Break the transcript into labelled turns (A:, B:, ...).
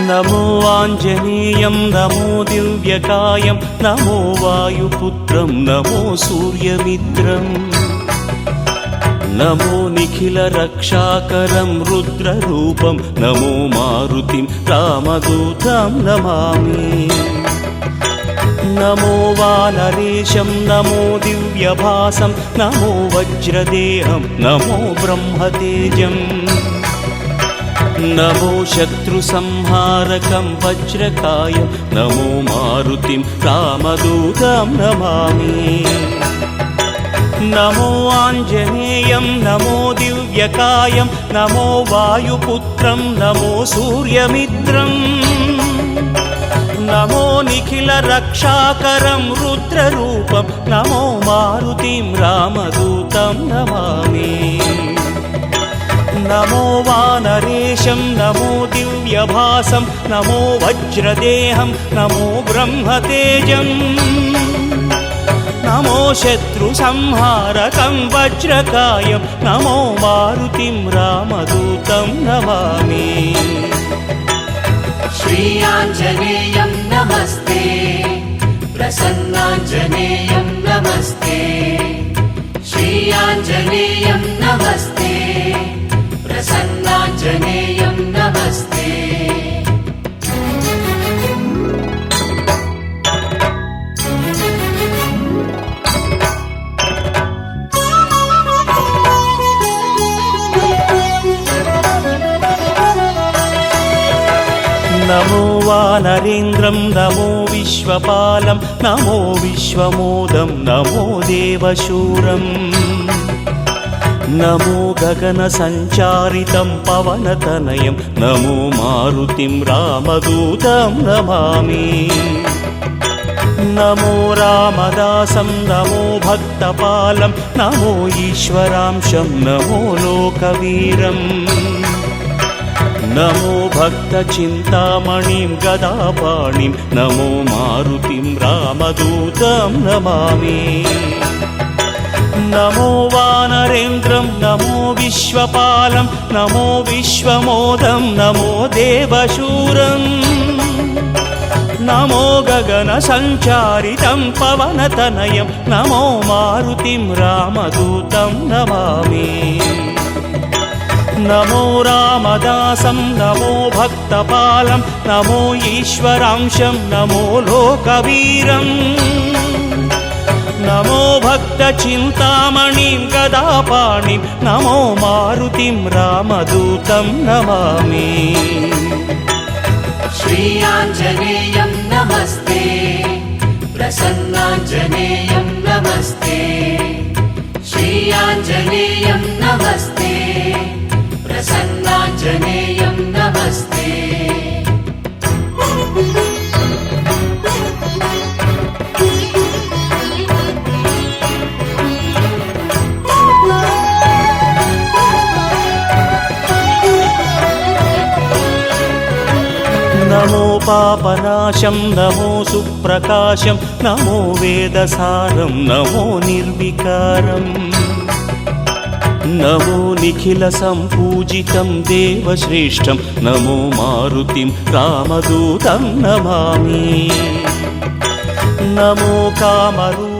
A: नमो आञ्जनेयं नमो दिव्यकायं नमो वायुपुत्रं नमो सूर्यमित्रम् नमो निखिलरक्षाकरं रुद्ररूपं नमो मारुतिं रामदूतं नमामि नमो वानरेशं नमो दिव्यभासं नमो वज्रदेहं नमो ब्रह्मतेजम् नमो शत्रुसंहारकं वज्रकायं नमो मारुतिं रामदूतं नमामि नमो आञ्जनेयं नमो दिव्यकायं नमो वायुपुत्रं नमो सूर्यमित्रम् नमो निखिलरक्षाकरं रुद्ररूपं नमो मारुतिं रामदूतं नमामि नमो वानरेशं नमो दिव्यभासं नमो वज्रदेहं नमो ब्रह्मतेजम् नमो शत्रुसंहारकं वज्रकायं नमो मारुतिं रामदूतं नमामि
B: श्री आञ्जनेयं नमस्ते प्रसन्नाञ्जनेयं नमस्ते श्री आञ्जनेयं नमस्ते प्रसन्नाञ्जनेयं नमस्ते
A: नमो वानरेन्द्रं नमो विश्वपालं नमो विश्वमोदं नमो देवशूरम् नमो गगनसञ्चारितं पवनतनयं नमो मारुतिं रामदूतं नमामि नमो रामदासं नमो भक्तपालं नमो ईश्वरांशं नमो लोकवीरम् नमो भक्तचिन्तामणिं गदापाणिं नमो मारुतिं रामदूतं नमामि नमो वानरेन्द्रं नमो विश्वपालं नमो विश्वमोदं नमो देवशूरम् नमो गगनसञ्चारितं पवनतनयं नमो मारुतिं रामदूतं नमामि नमो रामदासं नमो भक्तपालं नमो ईश्वरांशं नमो लोकवीरम् नमो भक्तचिन्तामणिं गदापाणिं नमो मारुतिं रामदूतं नमामि
B: श्री आञ्जनेयं नमस्ते प्रसन्नाञ्जनेयं नमस्ते श्री आञ्जनेयं नमस्ते प्रसन्नाञ्जनेयं नमस्ते
A: नमो पापनाशं नमो सुप्रकाशं नमो वेदसारं नमो निर्विकारम् नमो निखिलसम्पूजितं देवश्रेष्ठं नमो मारुतिं रामदूतं नमामि नमो कामरूपं